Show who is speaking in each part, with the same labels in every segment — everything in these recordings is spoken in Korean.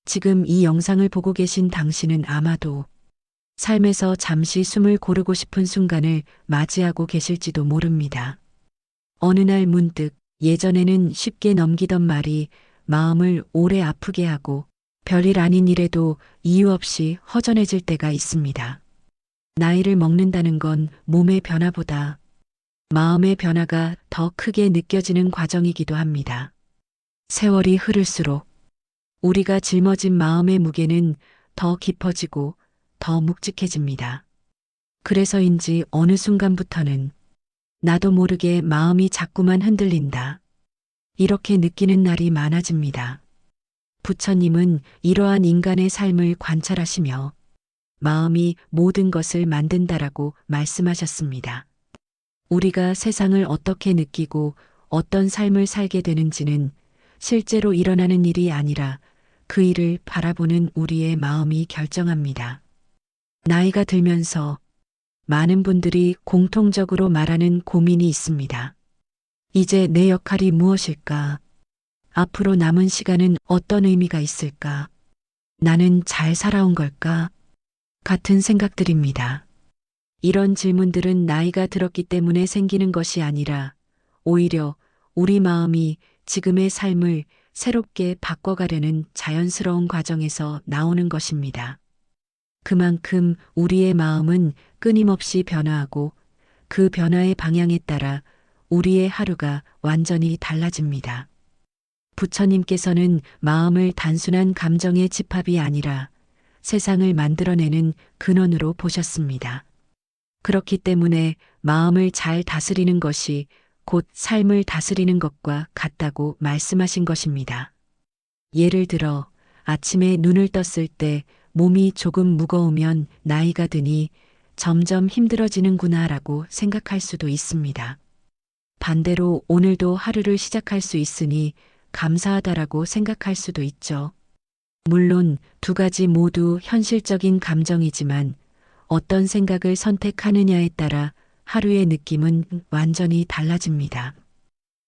Speaker 1: 지금 이 영상을 보고 계신 당신은 아마도 삶에서 잠시 숨을 고르고 싶은 순간을 맞이하고 계실지도 모릅니다. 어느 날 문득 예전에는 쉽게 넘기던 말이 마음을 오래 아프게 하고 별일 아닌 일에도 이유 없이 허전해질 때가 있습니다. 나이를 먹는다는 건 몸의 변화보다 마음의 변화가 더 크게 느껴지는 과정이기도 합니다. 세월이 흐를수록 우리가 짊어진 마음의 무게는 더 깊어지고 더 묵직해집니다. 그래서인지 어느 순간부터는 나도 모르게 마음이 자꾸만 흔들린다. 이렇게 느끼는 날이 많아집니다. 부처님은 이러한 인간의 삶을 관찰하시며 마음이 모든 것을 만든다라고 말씀하셨습니다. 우리가 세상을 어떻게 느끼고 어떤 삶을 살게 되는지는 실제로 일어나는 일이 아니라 그 일을 바라보는 우리의 마음이 결정합니다. 나이가 들면서 많은 분들이 공통적으로 말하는 고민이 있습니다. 이제 내 역할이 무엇일까? 앞으로 남은 시간은 어떤 의미가 있을까? 나는 잘 살아온 걸까? 같은 생각들입니다. 이런 질문들은 나이가 들었기 때문에 생기는 것이 아니라 오히려 우리 마음이 지금의 삶을 새롭게 바꿔가려는 자연스러운 과정에서 나오는 것입니다. 그만큼 우리의 마음은 끊임없이 변화하고 그 변화의 방향에 따라 우리의 하루가 완전히 달라집니다. 부처님께서는 마음을 단순한 감정의 집합이 아니라 세상을 만들어내는 근원으로 보셨습니다. 그렇기 때문에 마음을 잘 다스리는 것이 곧 삶을 다스리는 것과 같다고 말씀하신 것입니다. 예를 들어 아침에 눈을 떴을 때 몸이 조금 무거우면 나이가 드니 점점 힘들어지는구나라고 생각할 수도 있습니다. 반대로 오늘도 하루를 시작할 수 있으니 감사하다라고 생각할 수도 있죠. 물론 두 가지 모두 현실적인 감정이지만 어떤 생각을 선택하느냐에 따라 하루의 느낌은 완전히 달라집니다.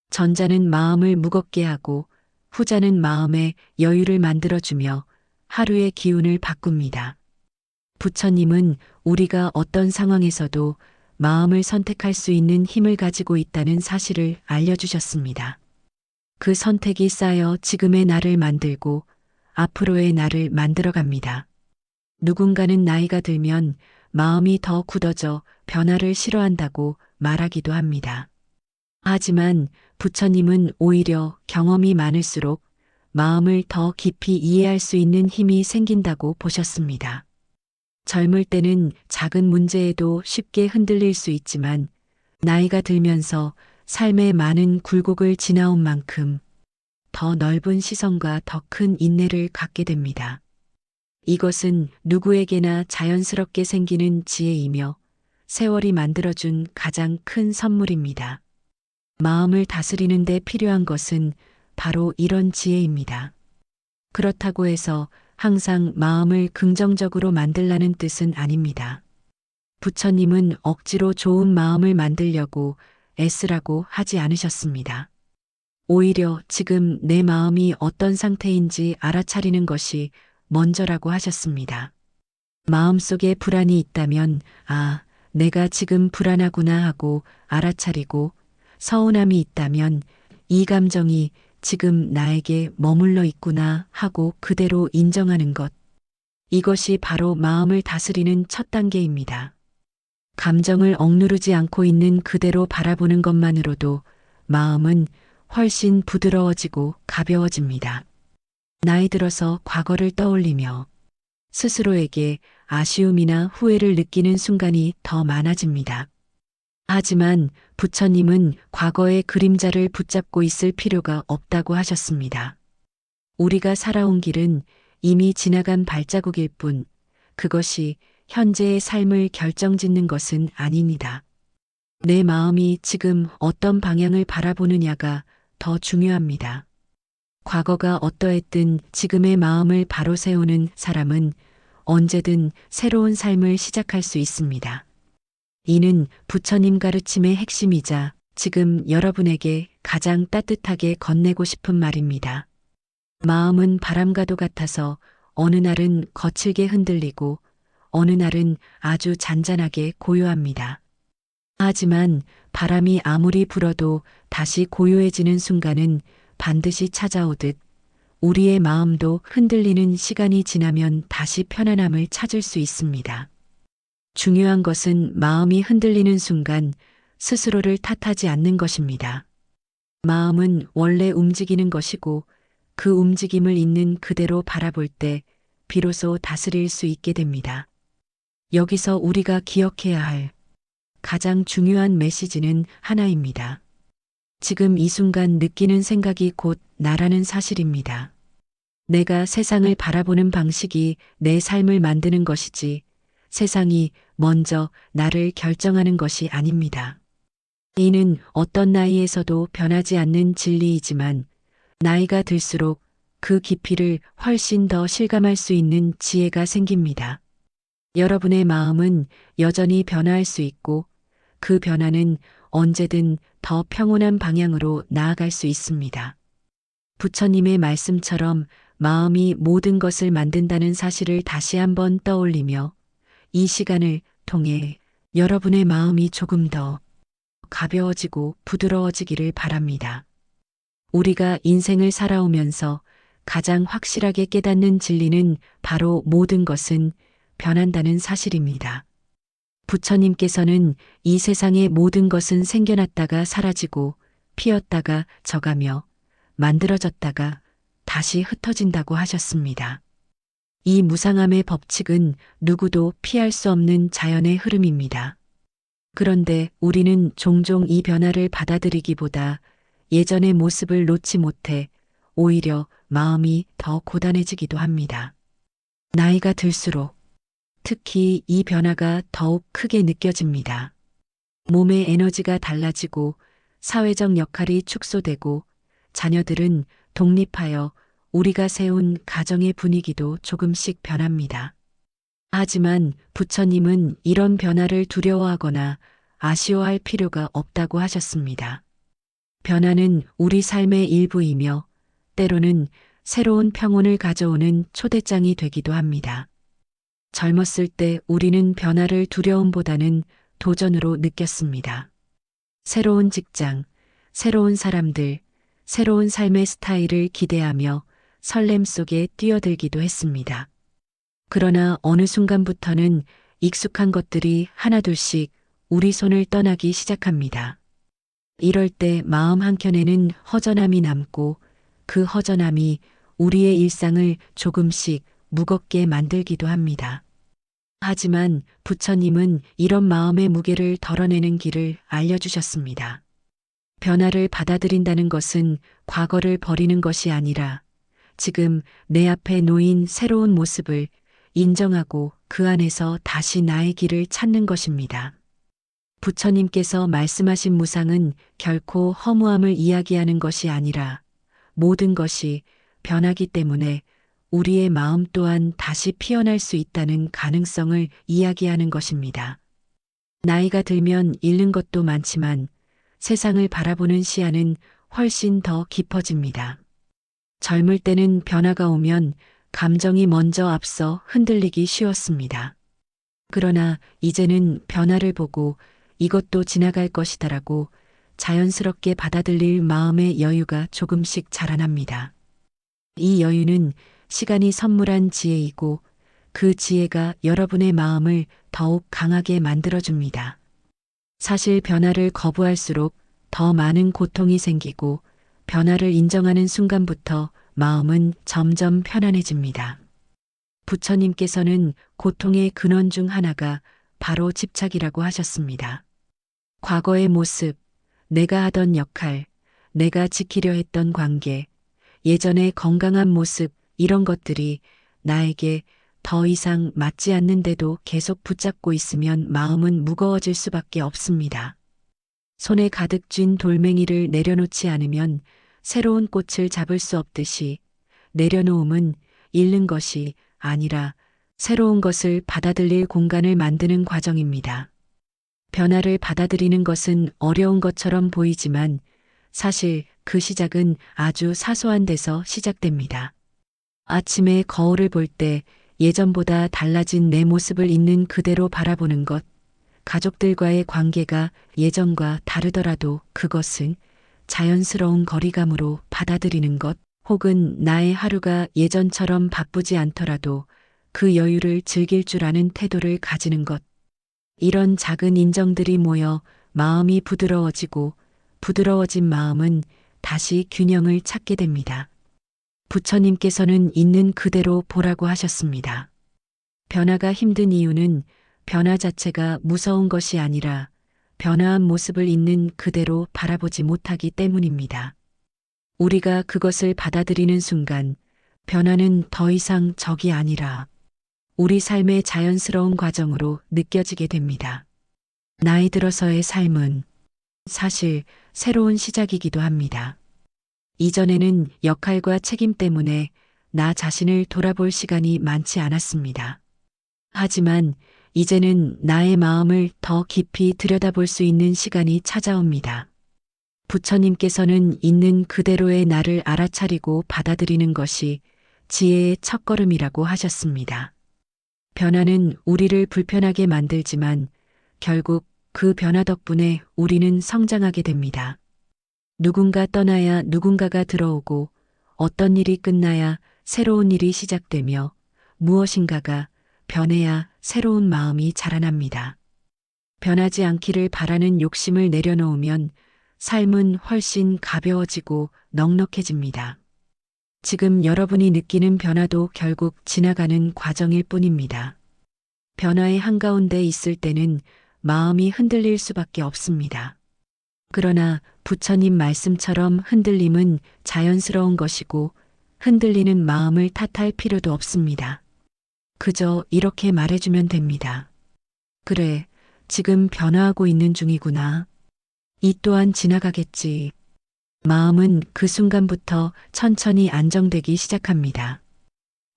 Speaker 1: 전자는 마음을 무겁게 하고 후자는 마음에 여유를 만들어주며 하루의 기운을 바꿉니다. 부처님은 우리가 어떤 상황에서도 마음을 선택할 수 있는 힘을 가지고 있다는 사실을 알려주셨습니다. 그 선택이 쌓여 지금의 나를 만들고 앞으로의 나를 만들어갑니다. 누군가는 나이가 들면 마음이 더 굳어져 변화를 싫어한다고 말하기도 합니다. 하지만 부처님은 오히려 경험이 많을수록 마음을 더 깊이 이해할 수 있는 힘이 생긴다고 보셨습니다. 젊을 때는 작은 문제에도 쉽게 흔들릴 수 있지만 나이가 들면서 삶의 많은 굴곡을 지나온 만큼 더 넓은 시선과 더 큰 인내를 갖게 됩니다. 이것은 누구에게나 자연스럽게 생기는 지혜이며 세월이 만들어준 가장 큰 선물입니다. 마음을 다스리는 데 필요한 것은 바로 이런 지혜입니다. 그렇다고 해서 항상 마음을 긍정적으로 만들라는 뜻은 아닙니다. 부처님은 억지로 좋은 마음을 만들려고 애쓰라고 하지 않으셨습니다. 오히려 지금 내 마음이 어떤 상태인지 알아차리는 것이 먼저라고 하셨습니다. 마음속에 불안이 있다면 내가 지금 불안하구나 하고 알아차리고 서운함이 있다면 이 감정이 지금 나에게 머물러 있구나 하고 그대로 인정하는 것. 이것이 바로 마음을 다스리는 첫 단계입니다. 감정을 억누르지 않고 있는 그대로 바라보는 것만으로도 마음은 훨씬 부드러워지고 가벼워집니다. 나이 들어서 과거를 떠올리며 스스로에게 아쉬움이나 후회를 느끼는 순간이 더 많아집니다. 하지만 부처님은 과거의 그림자를 붙잡고 있을 필요가 없다고 하셨습니다. 우리가 살아온 길은 이미 지나간 발자국일 뿐 그것이 현재의 삶을 결정짓는 것은 아닙니다. 내 마음이 지금 어떤 방향을 바라보느냐가 더 중요합니다. 과거가 어떠했든 지금의 마음을 바로 세우는 사람은 언제든 새로운 삶을 시작할 수 있습니다. 이는 부처님 가르침의 핵심이자 지금 여러분에게 가장 따뜻하게 건네고 싶은 말입니다. 마음은 바람과도 같아서 어느 날은 거칠게 흔들리고 어느 날은 아주 잔잔하게 고요합니다. 하지만 바람이 아무리 불어도 다시 고요해지는 순간은 반드시 찾아오듯 우리의 마음도 흔들리는 시간이 지나면 다시 편안함을 찾을 수 있습니다. 중요한 것은 마음이 흔들리는 순간 스스로를 탓하지 않는 것입니다. 마음은 원래 움직이는 것이고 그 움직임을 있는 그대로 바라볼 때 비로소 다스릴 수 있게 됩니다. 여기서 우리가 기억해야 할 가장 중요한 메시지는 하나입니다. 지금 이 순간 느끼는 생각이 곧 나라는 사실입니다. 내가 세상을 바라보는 방식이 내 삶을 만드는 것이지 세상이 먼저 나를 결정하는 것이 아닙니다. 이는 어떤 나이에서도 변하지 않는 진리이지만 나이가 들수록 그 깊이를 훨씬 더 실감할 수 있는 지혜가 생깁니다. 여러분의 마음은 여전히 변화할 수 있고 그 변화는 언제든 더 평온한 방향으로 나아갈 수 있습니다. 부처님의 말씀처럼 마음이 모든 것을 만든다는 사실을 다시 한번 떠올리며 이 시간을 통해 여러분의 마음이 조금 더 가벼워지고 부드러워지기를 바랍니다. 우리가 인생을 살아오면서 가장 확실하게 깨닫는 진리는 바로 모든 것은 변한다는 사실입니다. 부처님께서는 이 세상의 모든 것은 생겨났다가 사라지고 피었다가 져가며 만들어졌다가 다시 흩어진다고 하셨습니다. 이 무상함의 법칙은 누구도 피할 수 없는 자연의 흐름입니다. 그런데 우리는 종종 이 변화를 받아들이기보다 예전의 모습을 놓지 못해 오히려 마음이 더 고단해지기도 합니다. 나이가 들수록 특히 이 변화가 더욱 크게 느껴집니다. 몸의 에너지가 달라지고 사회적 역할이 축소되고 자녀들은 독립하여 우리가 세운 가정의 분위기도 조금씩 변합니다. 하지만 부처님은 이런 변화를 두려워하거나 아쉬워할 필요가 없다고 하셨습니다. 변화는 우리 삶의 일부이며 때로는 새로운 평온을 가져오는 초대장이 되기도 합니다. 젊었을 때 우리는 변화를 두려움보다는 도전으로 느꼈습니다. 새로운 직장, 새로운 사람들, 새로운 삶의 스타일을 기대하며 설렘 속에 뛰어들기도 했습니다. 그러나 어느 순간부터는 익숙한 것들이 하나둘씩 우리 손을 떠나기 시작합니다. 이럴 때 마음 한켠에는 허전함이 남고 그 허전함이 우리의 일상을 조금씩 무겁게 만들기도 합니다. 하지만 부처님은 이런 마음의 무게를 덜어내는 길을 알려주셨습니다. 변화를 받아들인다는 것은 과거를 버리는 것이 아니라 지금 내 앞에 놓인 새로운 모습을 인정하고 그 안에서 다시 나의 길을 찾는 것입니다. 부처님께서 말씀하신 무상은 결코 허무함을 이야기하는 것이 아니라 모든 것이 변하기 때문에 우리의 마음 또한 다시 피어날 수 있다는 가능성을 이야기하는 것입니다. 나이가 들면 잃는 것도 많지만 세상을 바라보는 시야는 훨씬 더 깊어집니다. 젊을 때는 변화가 오면 감정이 먼저 앞서 흔들리기 쉬웠습니다. 그러나 이제는 변화를 보고 이것도 지나갈 것이다라고 자연스럽게 받아들일 마음의 여유가 조금씩 자라납니다. 이 여유는 시간이 선물한 지혜이고 그 지혜가 여러분의 마음을 더욱 강하게 만들어줍니다. 사실 변화를 거부할수록 더 많은 고통이 생기고 변화를 인정하는 순간부터 마음은 점점 편안해집니다. 부처님께서는 고통의 근원 중 하나가 바로 집착이라고 하셨습니다. 과거의 모습, 내가 하던 역할, 내가 지키려 했던 관계, 예전의 건강한 모습, 이런 것들이 나에게 더 이상 맞지 않는데도 계속 붙잡고 있으면 마음은 무거워질 수밖에 없습니다. 손에 가득 쥔 돌멩이를 내려놓지 않으면 새로운 꽃을 잡을 수 없듯이 내려놓음은 잃는 것이 아니라 새로운 것을 받아들일 공간을 만드는 과정입니다. 변화를 받아들이는 것은 어려운 것처럼 보이지만 사실 그 시작은 아주 사소한 데서 시작됩니다. 아침에 거울을 볼 때 예전보다 달라진 내 모습을 있는 그대로 바라보는 것, 가족들과의 관계가 예전과 다르더라도 그것은 자연스러운 거리감으로 받아들이는 것, 혹은 나의 하루가 예전처럼 바쁘지 않더라도 그 여유를 즐길 줄 아는 태도를 가지는 것. 이런 작은 인정들이 모여 마음이 부드러워지고 부드러워진 마음은 다시 균형을 찾게 됩니다. 부처님께서는 있는 그대로 보라고 하셨습니다. 변화가 힘든 이유는 변화 자체가 무서운 것이 아니라 변화한 모습을 있는 그대로 바라보지 못하기 때문입니다. 우리가 그것을 받아들이는 순간 변화는 더 이상 적이 아니라 우리 삶의 자연스러운 과정으로 느껴지게 됩니다. 나이 들어서의 삶은 사실 새로운 시작이기도 합니다. 이전에는 역할과 책임 때문에 나 자신을 돌아볼 시간이 많지 않았습니다. 하지만 이제는 나의 마음을 더 깊이 들여다볼 수 있는 시간이 찾아옵니다. 부처님께서는 있는 그대로의 나를 알아차리고 받아들이는 것이 지혜의 첫걸음이라고 하셨습니다. 변화는 우리를 불편하게 만들지만 결국 그 변화 덕분에 우리는 성장하게 됩니다. 누군가 떠나야 누군가가 들어오고 어떤 일이 끝나야 새로운 일이 시작되며 무엇인가가 변해야 새로운 마음이 자라납니다. 변하지 않기를 바라는 욕심을 내려놓으면 삶은 훨씬 가벼워지고 넉넉해집니다. 지금 여러분이 느끼는 변화도 결국 지나가는 과정일 뿐입니다. 변화의 한가운데 있을 때는 마음이 흔들릴 수밖에 없습니다. 그러나 부처님 말씀처럼 흔들림은 자연스러운 것이고 흔들리는 마음을 탓할 필요도 없습니다. 그저 이렇게 말해주면 됩니다. 그래, 지금 변화하고 있는 중이구나. 이 또한 지나가겠지. 마음은 그 순간부터 천천히 안정되기 시작합니다.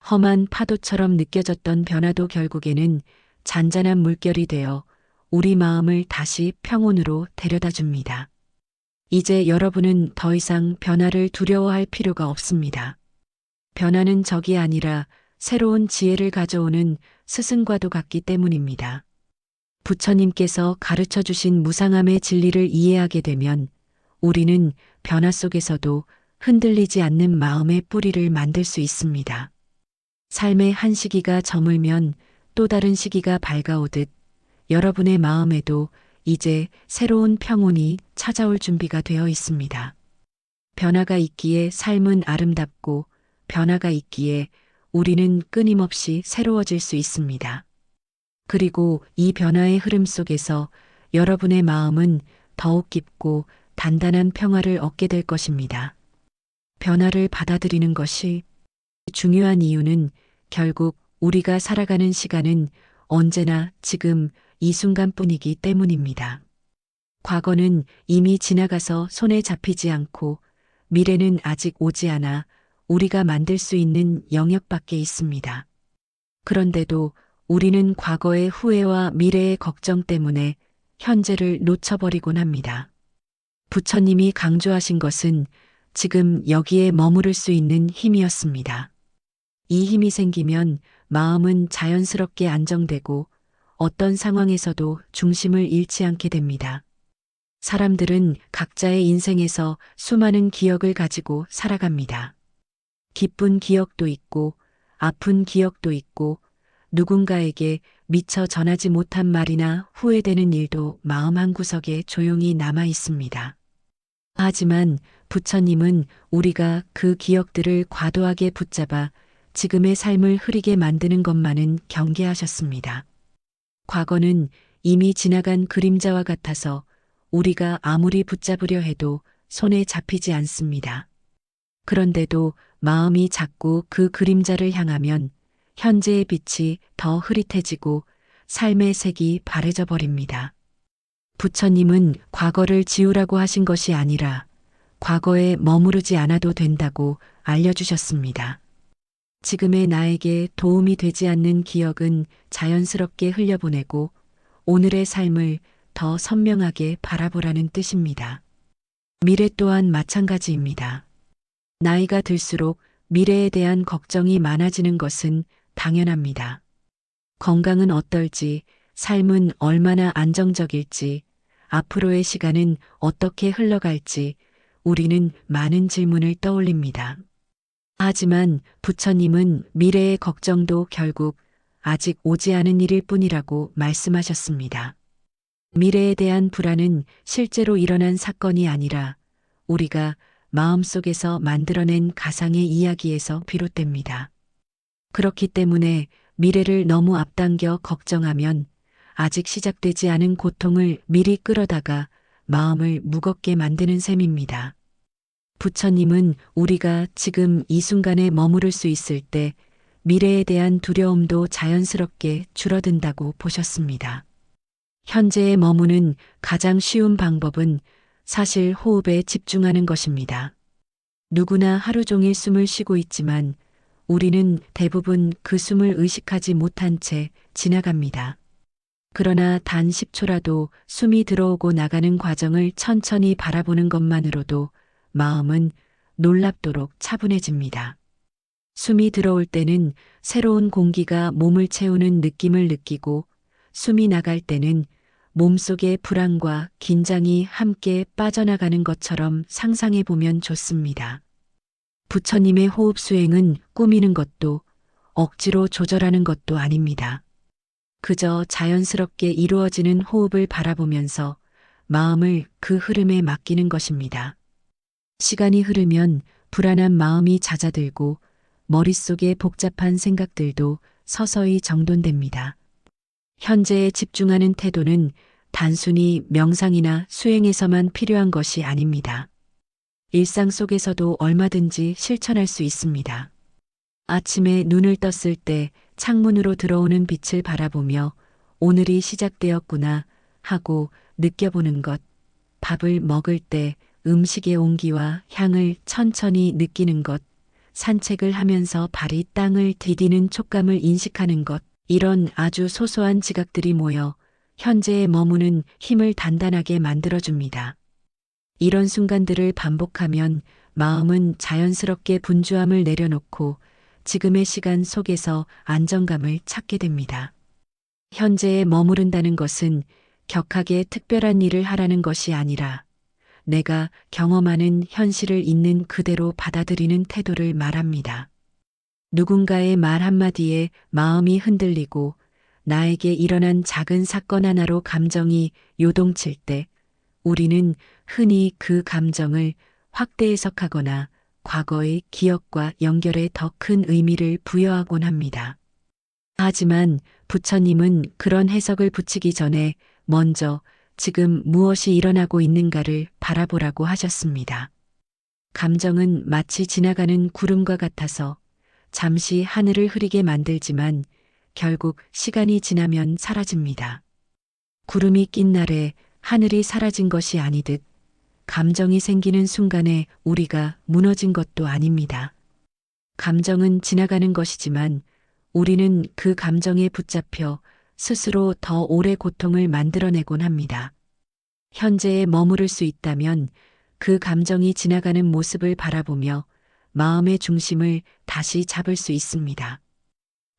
Speaker 1: 험한 파도처럼 느껴졌던 변화도 결국에는 잔잔한 물결이 되어 우리 마음을 다시 평온으로 데려다 줍니다. 이제 여러분은 더 이상 변화를 두려워할 필요가 없습니다. 변화는 적이 아니라 새로운 지혜를 가져오는 스승과도 같기 때문입니다. 부처님께서 가르쳐 주신 무상함의 진리를 이해하게 되면 우리는 변화 속에서도 흔들리지 않는 마음의 뿌리를 만들 수 있습니다. 삶의 한 시기가 저물면 또 다른 시기가 밝아오듯 여러분의 마음에도 이제 새로운 평온이 찾아올 준비가 되어 있습니다. 변화가 있기에 삶은 아름답고 변화가 있기에 우리는 끊임없이 새로워질 수 있습니다. 그리고 이 변화의 흐름 속에서 여러분의 마음은 더욱 깊고 단단한 평화를 얻게 될 것입니다. 변화를 받아들이는 것이 중요한 이유는 결국 우리가 살아가는 시간은 언제나 지금 이 순간뿐이기 때문입니다. 과거는 이미 지나가서 손에 잡히지 않고 미래는 아직 오지 않아 우리가 만들 수 있는 영역 밖에 있습니다. 그런데도 우리는 과거의 후회와 미래의 걱정 때문에 현재를 놓쳐버리곤 합니다. 부처님이 강조하신 것은 지금 여기에 머무를 수 있는 힘이었습니다. 이 힘이 생기면 마음은 자연스럽게 안정되고 어떤 상황에서도 중심을 잃지 않게 됩니다. 사람들은 각자의 인생에서 수많은 기억을 가지고 살아갑니다. 기쁜 기억도 있고 아픈 기억도 있고 누군가에게 미처 전하지 못한 말이나 후회되는 일도 마음 한구석에 조용히 남아 있습니다. 하지만 부처님은 우리가 그 기억들을 과도하게 붙잡아 지금의 삶을 흐리게 만드는 것만은 경계하셨습니다. 과거는 이미 지나간 그림자와 같아서 우리가 아무리 붙잡으려 해도 손에 잡히지 않습니다. 그런데도 마음이 자꾸 그 그림자를 향하면 현재의 빛이 더 흐릿해지고 삶의 색이 바래져 버립니다. 부처님은 과거를 지우라고 하신 것이 아니라 과거에 머무르지 않아도 된다고 알려주셨습니다. 지금의 나에게 도움이 되지 않는 기억은 자연스럽게 흘려보내고 오늘의 삶을 더 선명하게 바라보라는 뜻입니다. 미래 또한 마찬가지입니다. 나이가 들수록 미래에 대한 걱정이 많아지는 것은 당연합니다. 건강은 어떨지, 삶은 얼마나 안정적일지, 앞으로의 시간은 어떻게 흘러갈지 우리는 많은 질문을 떠올립니다. 하지만 부처님은 미래의 걱정도 결국 아직 오지 않은 일일 뿐이라고 말씀하셨습니다. 미래에 대한 불안은 실제로 일어난 사건이 아니라 우리가 마음속에서 만들어낸 가상의 이야기에서 비롯됩니다. 그렇기 때문에 미래를 너무 앞당겨 걱정하면 아직 시작되지 않은 고통을 미리 끌어다가 마음을 무겁게 만드는 셈입니다. 부처님은 우리가 지금 이 순간에 머무를 수 있을 때 미래에 대한 두려움도 자연스럽게 줄어든다고 보셨습니다. 현재에 머무는 가장 쉬운 방법은 사실 호흡에 집중하는 것입니다. 누구나 하루 종일 숨을 쉬고 있지만 우리는 대부분 그 숨을 의식하지 못한 채 지나갑니다. 그러나 단 10초라도 숨이 들어오고 나가는 과정을 천천히 바라보는 것만으로도 마음은 놀랍도록 차분해집니다. 숨이 들어올 때는 새로운 공기가 몸을 채우는 느낌을 느끼고 숨이 나갈 때는 몸속의 불안과 긴장이 함께 빠져나가는 것처럼 상상해 보면 좋습니다. 부처님의 호흡 수행은 꾸미는 것도 억지로 조절하는 것도 아닙니다. 그저 자연스럽게 이루어지는 호흡을 바라보면서 마음을 그 흐름에 맡기는 것입니다. 시간이 흐르면 불안한 마음이 잦아들고 머릿속의 복잡한 생각들도 서서히 정돈됩니다. 현재에 집중하는 태도는 단순히 명상이나 수행에서만 필요한 것이 아닙니다. 일상 속에서도 얼마든지 실천할 수 있습니다. 아침에 눈을 떴을 때 창문으로 들어오는 빛을 바라보며 오늘이 시작되었구나 하고 느껴보는 것, 밥을 먹을 때 음식의 온기와 향을 천천히 느끼는 것, 산책을 하면서 발이 땅을 디디는 촉감을 인식하는 것, 이런 아주 소소한 지각들이 모여 현재에 머무는 힘을 단단하게 만들어줍니다. 이런 순간들을 반복하면 마음은 자연스럽게 분주함을 내려놓고 지금의 시간 속에서 안정감을 찾게 됩니다. 현재에 머무른다는 것은 격하게 특별한 일을 하라는 것이 아니라 내가 경험하는 현실을 있는 그대로 받아들이는 태도를 말합니다. 누군가의 말 한마디에 마음이 흔들리고 나에게 일어난 작은 사건 하나로 감정이 요동칠 때 우리는 흔히 그 감정을 확대 해석하거나 과거의 기억과 연결해 더 큰 의미를 부여하곤 합니다. 하지만 부처님은 그런 해석을 붙이기 전에 먼저 지금 무엇이 일어나고 있는가를 바라보라고 하셨습니다. 감정은 마치 지나가는 구름과 같아서 잠시 하늘을 흐리게 만들지만 결국 시간이 지나면 사라집니다. 구름이 낀 날에 하늘이 사라진 것이 아니듯 감정이 생기는 순간에 우리가 무너진 것도 아닙니다. 감정은 지나가는 것이지만 우리는 그 감정에 붙잡혀 스스로 더 오래 고통을 만들어내곤 합니다. 현재에 머무를 수 있다면 그 감정이 지나가는 모습을 바라보며 마음의 중심을 다시 잡을 수 있습니다.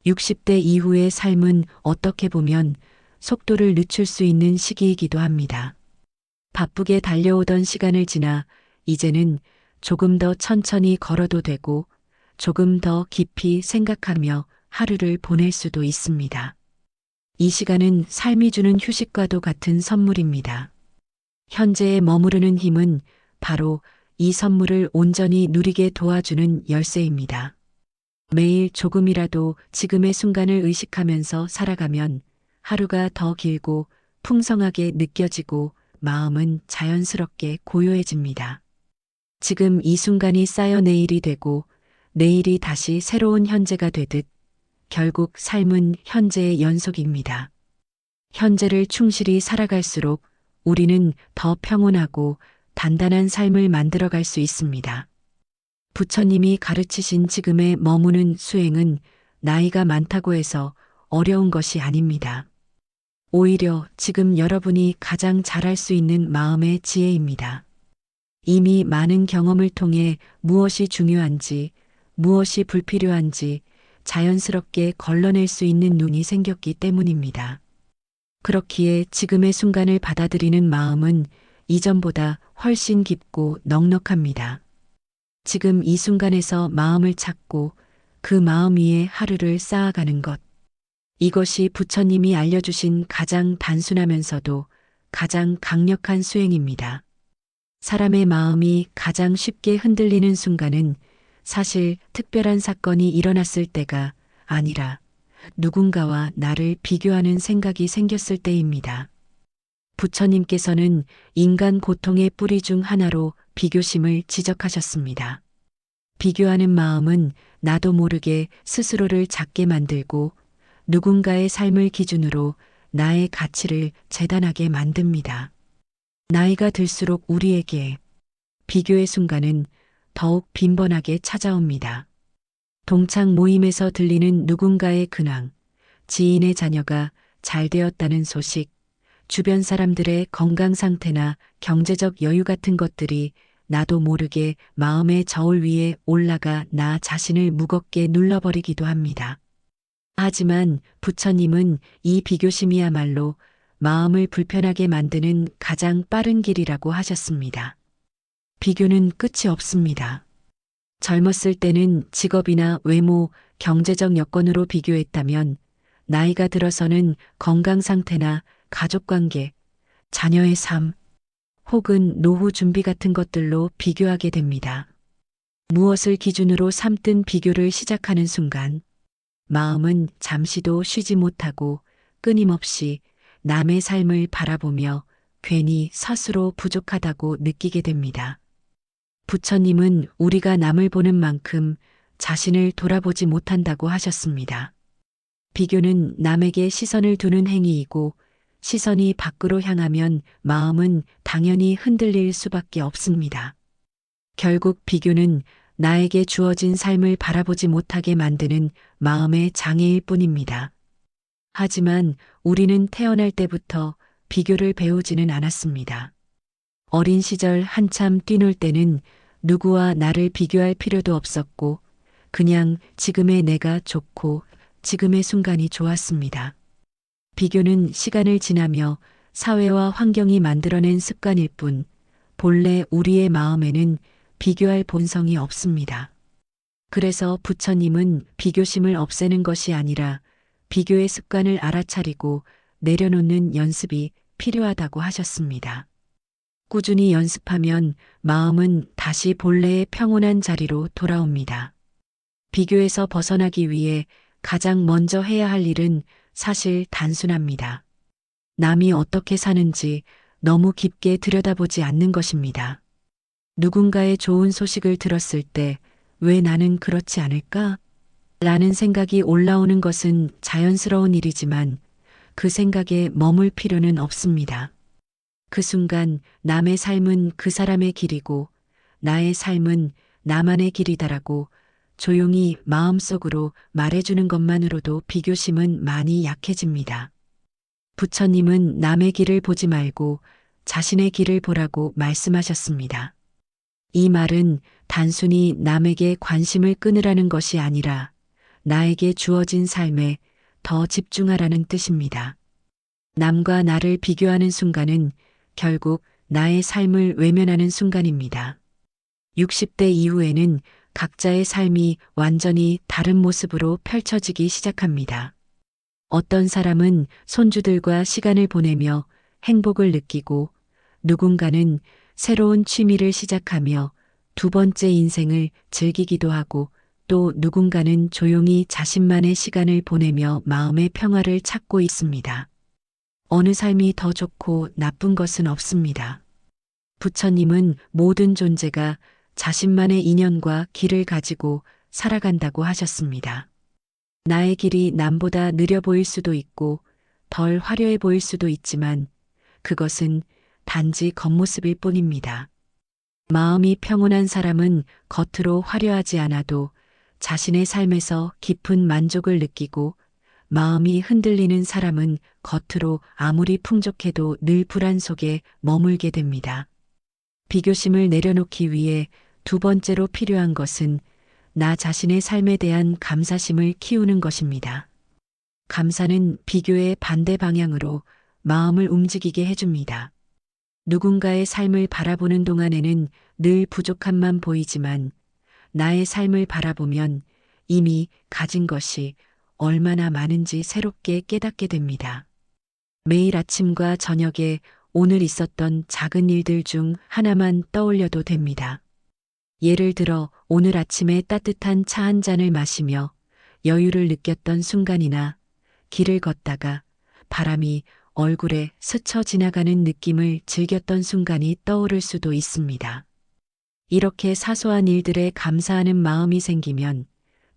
Speaker 1: 60대 이후의 삶은 어떻게 보면 속도를 늦출 수 있는 시기이기도 합니다. 바쁘게 달려오던 시간을 지나 이제는 조금 더 천천히 걸어도 되고 조금 더 깊이 생각하며 하루를 보낼 수도 있습니다. 이 시간은 삶이 주는 휴식과도 같은 선물입니다. 현재에 머무르는 힘은 바로 이 선물을 온전히 누리게 도와주는 열쇠입니다. 매일 조금이라도 지금의 순간을 의식하면서 살아가면 하루가 더 길고 풍성하게 느껴지고 마음은 자연스럽게 고요해집니다. 지금 이 순간이 쌓여 내일이 되고 내일이 다시 새로운 현재가 되듯 결국 삶은 현재의 연속입니다. 현재를 충실히 살아갈수록 우리는 더 평온하고 단단한 삶을 만들어갈 수 있습니다. 부처님이 가르치신 지금에 머무는 수행은 나이가 많다고 해서 어려운 것이 아닙니다. 오히려 지금 여러분이 가장 잘할 수 있는 마음의 지혜입니다. 이미 많은 경험을 통해 무엇이 중요한지, 무엇이 불필요한지 자연스럽게 걸러낼 수 있는 눈이 생겼기 때문입니다. 그렇기에 지금의 순간을 받아들이는 마음은 이전보다 훨씬 깊고 넉넉합니다. 지금 이 순간에서 마음을 찾고 그 마음 위에 하루를 쌓아가는 것. 이것이 부처님이 알려주신 가장 단순하면서도 가장 강력한 수행입니다. 사람의 마음이 가장 쉽게 흔들리는 순간은 사실 특별한 사건이 일어났을 때가 아니라 누군가와 나를 비교하는 생각이 생겼을 때입니다. 부처님께서는 인간 고통의 뿌리 중 하나로 비교심을 지적하셨습니다. 비교하는 마음은 나도 모르게 스스로를 작게 만들고 누군가의 삶을 기준으로 나의 가치를 재단하게 만듭니다. 나이가 들수록 우리에게 비교의 순간은 더욱 빈번하게 찾아옵니다. 동창 모임에서 들리는 누군가의 근황, 지인의 자녀가 잘 되었다는 소식, 주변 사람들의 건강 상태나 경제적 여유 같은 것들이 나도 모르게 마음의 저울 위에 올라가 나 자신을 무겁게 눌러버리기도 합니다. 하지만 부처님은 이 비교심이야말로 마음을 불편하게 만드는 가장 빠른 길이라고 하셨습니다. 비교는 끝이 없습니다. 젊었을 때는 직업이나 외모, 경제적 여건으로 비교했다면 나이가 들어서는 건강 상태나 가족 관계, 자녀의 삶, 혹은 노후 준비 같은 것들로 비교하게 됩니다. 무엇을 기준으로 삼든 비교를 시작하는 순간 마음은 잠시도 쉬지 못하고 끊임없이 남의 삶을 바라보며 괜히 스스로 부족하다고 느끼게 됩니다. 부처님은 우리가 남을 보는 만큼 자신을 돌아보지 못한다고 하셨습니다. 비교는 남에게 시선을 두는 행위이고 시선이 밖으로 향하면 마음은 당연히 흔들릴 수밖에 없습니다. 결국 비교는 나에게 주어진 삶을 바라보지 못하게 만드는 마음의 장애일 뿐입니다. 하지만 우리는 태어날 때부터 비교를 배우지는 않았습니다. 어린 시절 한참 뛰놀 때는 누구와 나를 비교할 필요도 없었고 그냥 지금의 내가 좋고 지금의 순간이 좋았습니다. 비교는 시간을 지나며 사회와 환경이 만들어낸 습관일 뿐 본래 우리의 마음에는 비교할 본성이 없습니다. 그래서 부처님은 비교심을 없애는 것이 아니라 비교의 습관을 알아차리고 내려놓는 연습이 필요하다고 하셨습니다. 꾸준히 연습하면 마음은 다시 본래의 평온한 자리로 돌아옵니다. 비교에서 벗어나기 위해 가장 먼저 해야 할 일은 사실 단순합니다. 남이 어떻게 사는지 너무 깊게 들여다보지 않는 것입니다. 누군가의 좋은 소식을 들었을 때 왜 나는 그렇지 않을까? 라는 생각이 올라오는 것은 자연스러운 일이지만 그 생각에 머물 필요는 없습니다. 그 순간 남의 삶은 그 사람의 길이고 나의 삶은 나만의 길이다라고 조용히 마음속으로 말해주는 것만으로도 비교심은 많이 약해집니다. 부처님은 남의 길을 보지 말고 자신의 길을 보라고 말씀하셨습니다. 이 말은 단순히 남에게 관심을 끊으라는 것이 아니라 나에게 주어진 삶에 더 집중하라는 뜻입니다. 남과 나를 비교하는 순간은 결국 나의 삶을 외면하는 순간입니다. 60대 이후에는 각자의 삶이 완전히 다른 모습으로 펼쳐지기 시작합니다. 어떤 사람은 손주들과 시간을 보내며 행복을 느끼고 누군가는 새로운 취미를 시작하며 두 번째 인생을 즐기기도 하고 또 누군가는 조용히 자신만의 시간을 보내며 마음의 평화를 찾고 있습니다. 어느 삶이 더 좋고 나쁜 것은 없습니다. 부처님은 모든 존재가 자신만의 인연과 길을 가지고 살아간다고 하셨습니다. 나의 길이 남보다 느려 보일 수도 있고 덜 화려해 보일 수도 있지만 그것은 단지 겉모습일 뿐입니다. 마음이 평온한 사람은 겉으로 화려하지 않아도 자신의 삶에서 깊은 만족을 느끼고 마음이 흔들리는 사람은 겉으로 아무리 풍족해도 늘 불안 속에 머물게 됩니다. 비교심을 내려놓기 위해 두 번째로 필요한 것은 나 자신의 삶에 대한 감사심을 키우는 것입니다. 감사는 비교의 반대 방향으로 마음을 움직이게 해줍니다. 누군가의 삶을 바라보는 동안에는 늘 부족함만 보이지만 나의 삶을 바라보면 이미 가진 것이 얼마나 많은지 새롭게 깨닫게 됩니다. 매일 아침과 저녁에 오늘 있었던 작은 일들 중 하나만 떠올려도 됩니다. 예를 들어 오늘 아침에 따뜻한 차 한 잔을 마시며 여유를 느꼈던 순간이나 길을 걷다가 바람이 얼굴에 스쳐 지나가는 느낌을 즐겼던 순간이 떠오를 수도 있습니다. 이렇게 사소한 일들에 감사하는 마음이 생기면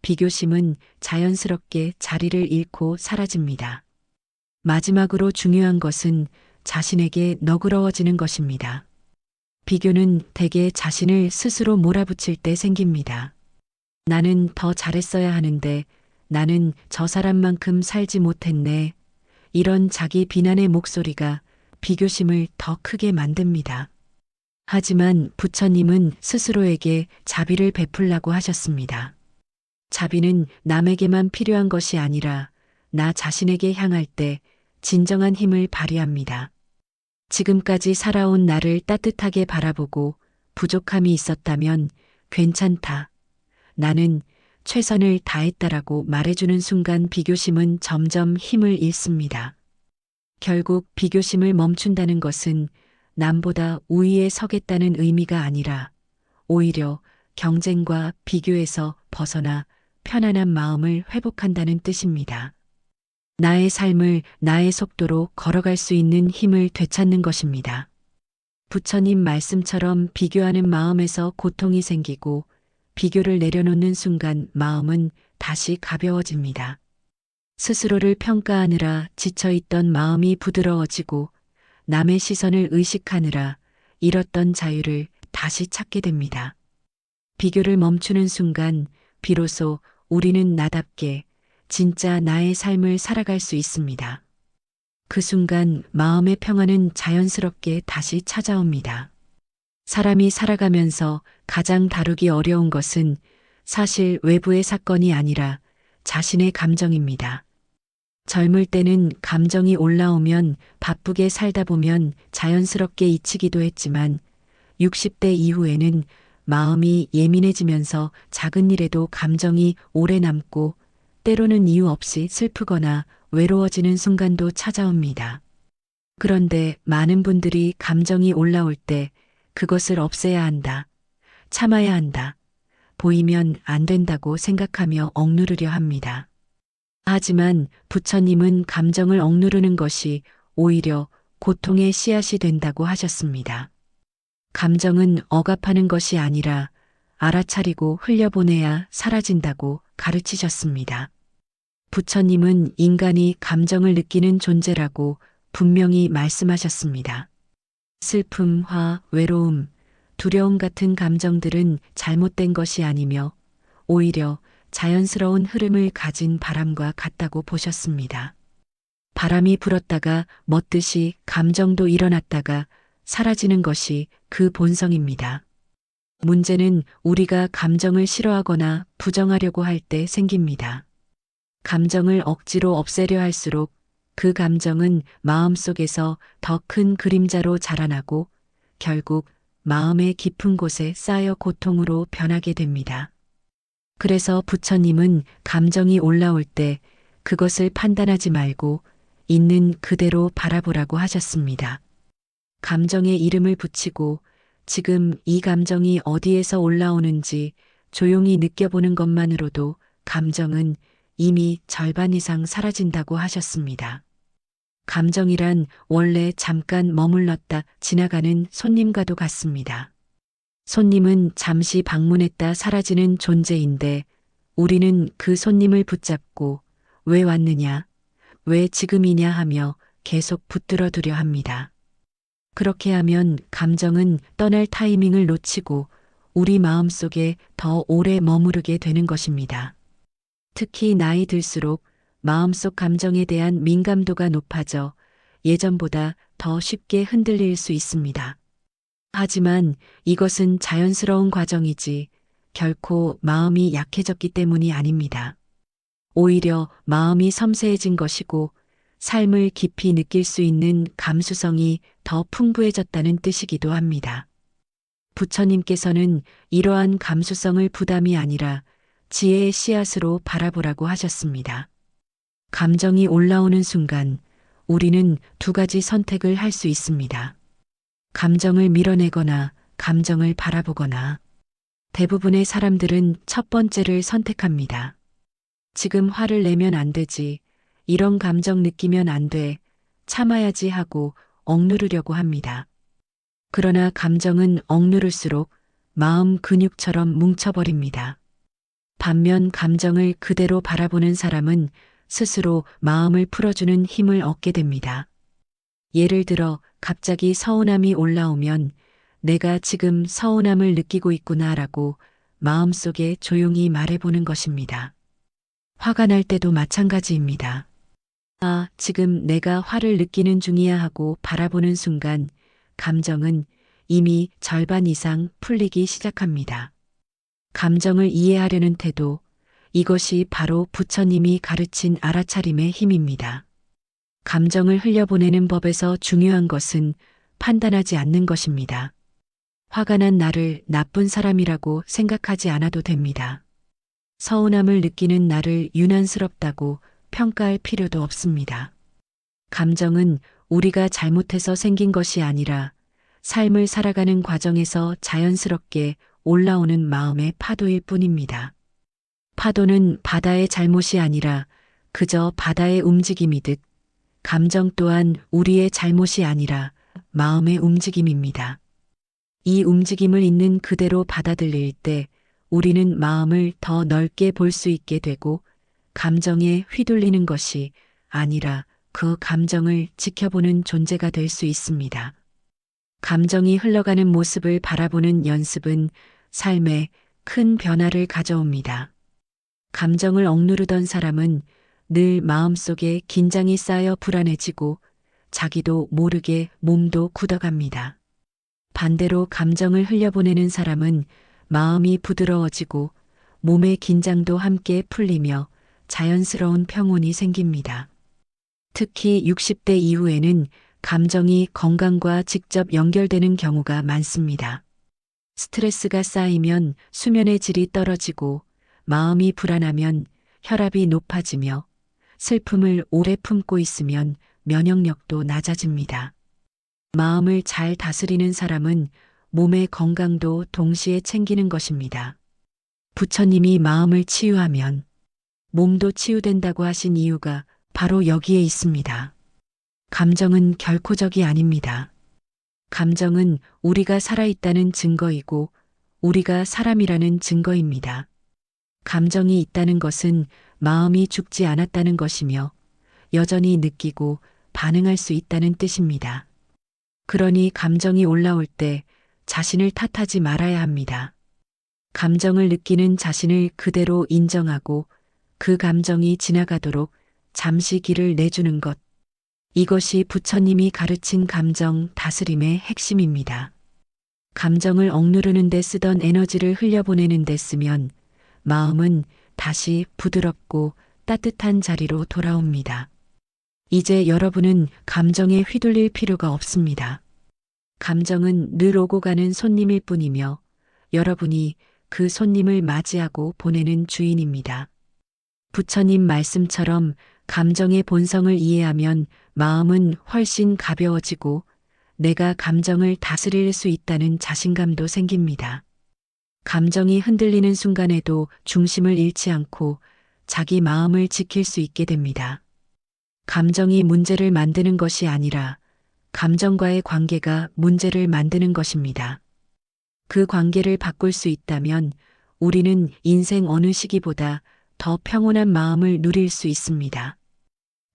Speaker 1: 비교심은 자연스럽게 자리를 잃고 사라집니다. 마지막으로 중요한 것은 자신에게 너그러워지는 것입니다. 비교는 대개 자신을 스스로 몰아붙일 때 생깁니다. 나는 더 잘했어야 하는데, 나는 저 사람만큼 살지 못했네. 이런 자기 비난의 목소리가 비교심을 더 크게 만듭니다. 하지만 부처님은 스스로에게 자비를 베풀라고 하셨습니다. 자비는 남에게만 필요한 것이 아니라 나 자신에게 향할 때 진정한 힘을 발휘합니다. 지금까지 살아온 나를 따뜻하게 바라보고 부족함이 있었다면 괜찮다. 나는 최선을 다했다라고 말해주는 순간 비교심은 점점 힘을 잃습니다. 결국 비교심을 멈춘다는 것은 남보다 우위에 서겠다는 의미가 아니라 오히려 경쟁과 비교에서 벗어나 편안한 마음을 회복한다는 뜻입니다. 나의 삶을 나의 속도로 걸어갈 수 있는 힘을 되찾는 것입니다. 부처님 말씀처럼 비교하는 마음에서 고통이 생기고 비교를 내려놓는 순간 마음은 다시 가벼워집니다. 스스로를 평가하느라 지쳐있던 마음이 부드러워지고 남의 시선을 의식하느라 잃었던 자유를 다시 찾게 됩니다. 비교를 멈추는 순간 비로소 우리는 나답게 진짜 나의 삶을 살아갈 수 있습니다. 그 순간 마음의 평화는 자연스럽게 다시 찾아옵니다. 사람이 살아가면서 가장 다루기 어려운 것은 사실 외부의 사건이 아니라 자신의 감정입니다. 젊을 때는 감정이 올라오면 바쁘게 살다 보면 자연스럽게 잊히기도 했지만 60대 이후에는 마음이 예민해지면서 작은 일에도 감정이 오래 남고 때로는 이유 없이 슬프거나 외로워지는 순간도 찾아옵니다. 그런데 많은 분들이 감정이 올라올 때 그것을 없애야 한다, 참아야 한다, 보이면 안 된다고 생각하며 억누르려 합니다. 하지만 부처님은 감정을 억누르는 것이 오히려 고통의 씨앗이 된다고 하셨습니다. 감정은 억압하는 것이 아니라 알아차리고 흘려보내야 사라진다고 가르치셨습니다. 부처님은 인간이 감정을 느끼는 존재라고 분명히 말씀하셨습니다. 슬픔, 화, 외로움, 두려움 같은 감정들은 잘못된 것이 아니며 오히려 자연스러운 흐름을 가진 바람과 같다고 보셨습니다. 바람이 불었다가 멎듯이 감정도 일어났다가 사라지는 것이 그 본성입니다. 문제는 우리가 감정을 싫어하거나 부정하려고 할 때 생깁니다. 감정을 억지로 없애려 할수록 그 감정은 마음속에서 더 큰 그림자로 자라나고 결국 마음의 깊은 곳에 쌓여 고통으로 변하게 됩니다. 그래서 부처님은 감정이 올라올 때 그것을 판단하지 말고 있는 그대로 바라보라고 하셨습니다. 감정에 이름을 붙이고 지금 이 감정이 어디에서 올라오는지 조용히 느껴보는 것만으로도 감정은 이미 절반 이상 사라진다고 하셨습니다. 감정이란 원래 잠깐 머물렀다 지나가는 손님과도 같습니다. 손님은 잠시 방문했다 사라지는 존재인데 우리는 그 손님을 붙잡고 왜 왔느냐, 왜 지금이냐 하며 계속 붙들어 두려 합니다. 그렇게 하면 감정은 떠날 타이밍을 놓치고 우리 마음속에 더 오래 머무르게 되는 것입니다. 특히 나이 들수록 마음속 감정에 대한 민감도가 높아져 예전보다 더 쉽게 흔들릴 수 있습니다. 하지만 이것은 자연스러운 과정이지 결코 마음이 약해졌기 때문이 아닙니다. 오히려 마음이 섬세해진 것이고 삶을 깊이 느낄 수 있는 감수성이 더 풍부해졌다는 뜻이기도 합니다. 부처님께서는 이러한 감수성을 부담이 아니라 지혜의 씨앗으로 바라보라고 하셨습니다. 감정이 올라오는 순간 우리는 두 가지 선택을 할 수 있습니다. 감정을 밀어내거나 감정을 바라보거나. 대부분의 사람들은 첫 번째를 선택합니다. 지금 화를 내면 안 되지. 이런 감정 느끼면 안 돼. 참아야지 하고 억누르려고 합니다. 그러나 감정은 억누를수록 마음 근육처럼 뭉쳐버립니다. 반면 감정을 그대로 바라보는 사람은 스스로 마음을 풀어주는 힘을 얻게 됩니다. 예를 들어 갑자기 서운함이 올라오면 내가 지금 서운함을 느끼고 있구나라고 마음속에 조용히 말해보는 것입니다. 화가 날 때도 마찬가지입니다. 아, 지금 내가 화를 느끼는 중이야 하고 바라보는 순간 감정은 이미 절반 이상 풀리기 시작합니다. 감정을 이해하려는 태도, 이것이 바로 부처님이 가르친 알아차림의 힘입니다. 감정을 흘려보내는 법에서 중요한 것은 판단하지 않는 것입니다. 화가 난 나를 나쁜 사람이라고 생각하지 않아도 됩니다. 서운함을 느끼는 나를 유난스럽다고 평가할 필요도 없습니다. 감정은 우리가 잘못해서 생긴 것이 아니라 삶을 살아가는 과정에서 자연스럽게 올라오는 마음의 파도일 뿐입니다. 파도는 바다의 잘못이 아니라 그저 바다의 움직임이듯 감정 또한 우리의 잘못이 아니라 마음의 움직임입니다. 이 움직임을 있는 그대로 받아들일 때 우리는 마음을 더 넓게 볼 수 있게 되고 감정에 휘둘리는 것이 아니라 그 감정을 지켜보는 존재가 될 수 있습니다. 감정이 흘러가는 모습을 바라보는 연습은 삶에 큰 변화를 가져옵니다. 감정을 억누르던 사람은 늘 마음속에 긴장이 쌓여 불안해지고 자기도 모르게 몸도 굳어갑니다. 반대로 감정을 흘려보내는 사람은 마음이 부드러워지고 몸의 긴장도 함께 풀리며 자연스러운 평온이 생깁니다. 특히 60대 이후에는 감정이 건강과 직접 연결되는 경우가 많습니다. 스트레스가 쌓이면 수면의 질이 떨어지고 마음이 불안하면 혈압이 높아지며 슬픔을 오래 품고 있으면 면역력도 낮아집니다. 마음을 잘 다스리는 사람은 몸의 건강도 동시에 챙기는 것입니다. 부처님이 마음을 치유하면 몸도 치유된다고 하신 이유가 바로 여기에 있습니다. 감정은 결코 적이 아닙니다. 감정은 우리가 살아있다는 증거이고 우리가 사람이라는 증거입니다. 감정이 있다는 것은 마음이 죽지 않았다는 것이며 여전히 느끼고 반응할 수 있다는 뜻입니다. 그러니 감정이 올라올 때 자신을 탓하지 말아야 합니다. 감정을 느끼는 자신을 그대로 인정하고 그 감정이 지나가도록 잠시 길을 내주는 것. 이것이 부처님이 가르친 감정 다스림의 핵심입니다. 감정을 억누르는 데 쓰던 에너지를 흘려보내는 데 쓰면 마음은 다시 부드럽고 따뜻한 자리로 돌아옵니다. 이제 여러분은 감정에 휘둘릴 필요가 없습니다. 감정은 늘 오고 가는 손님일 뿐이며 여러분이 그 손님을 맞이하고 보내는 주인입니다. 부처님 말씀처럼 감정의 본성을 이해하면 마음은 훨씬 가벼워지고 내가 감정을 다스릴 수 있다는 자신감도 생깁니다. 감정이 흔들리는 순간에도 중심을 잃지 않고 자기 마음을 지킬 수 있게 됩니다. 감정이 문제를 만드는 것이 아니라 감정과의 관계가 문제를 만드는 것입니다. 그 관계를 바꿀 수 있다면 우리는 인생 어느 시기보다 더 평온한 마음을 누릴 수 있습니다.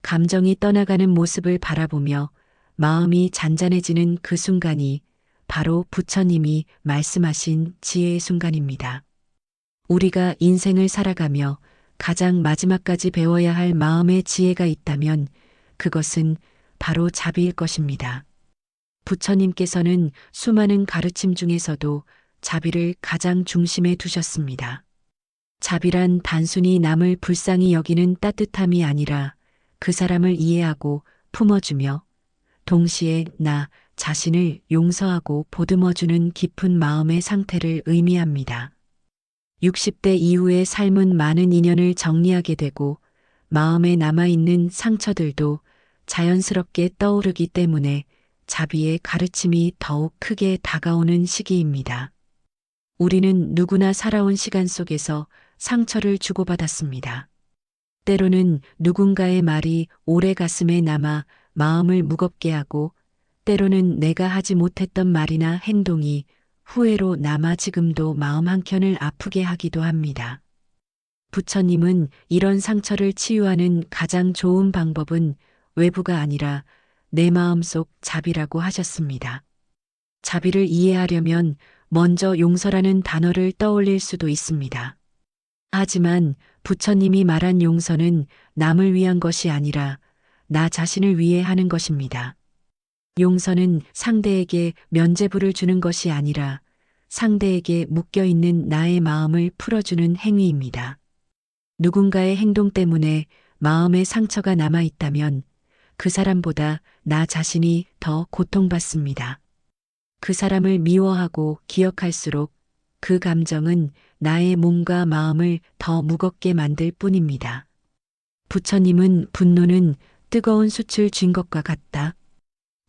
Speaker 1: 감정이 떠나가는 모습을 바라보며 마음이 잔잔해지는 그 순간이 바로 부처님이 말씀하신 지혜의 순간입니다. 우리가 인생을 살아가며 가장 마지막까지 배워야 할 마음의 지혜가 있다면 그것은 바로 자비일 것입니다. 부처님께서는 수많은 가르침 중에서도 자비를 가장 중심에 두셨습니다. 자비란 단순히 남을 불쌍히 여기는 따뜻함이 아니라 그 사람을 이해하고 품어주며 동시에 나 자신을 용서하고 보듬어주는 깊은 마음의 상태를 의미합니다. 60대 이후의 삶은 많은 인연을 정리하게 되고 마음에 남아있는 상처들도 자연스럽게 떠오르기 때문에 자비의 가르침이 더욱 크게 다가오는 시기입니다. 우리는 누구나 살아온 시간 속에서 상처를 주고받았습니다. 때로는 누군가의 말이 오래 가슴에 남아 마음을 무겁게 하고 때로는 내가 하지 못했던 말이나 행동이 후회로 남아 지금도 마음 한켠을 아프게 하기도 합니다. 부처님은 이런 상처를 치유하는 가장 좋은 방법은 외부가 아니라 내 마음속 자비라고 하셨습니다. 자비를 이해하려면 먼저 용서라는 단어를 떠올릴 수도 있습니다. 하지만 부처님이 말한 용서는 남을 위한 것이 아니라 나 자신을 위해 하는 것입니다. 용서는 상대에게 면죄부를 주는 것이 아니라 상대에게 묶여있는 나의 마음을 풀어주는 행위입니다. 누군가의 행동 때문에 마음의 상처가 남아있다면 그 사람보다 나 자신이 더 고통받습니다. 그 사람을 미워하고 기억할수록 그 감정은 나의 몸과 마음을 더 무겁게 만들 뿐입니다. 부처님은 분노는 뜨거운 숯을 쥔 것과 같다.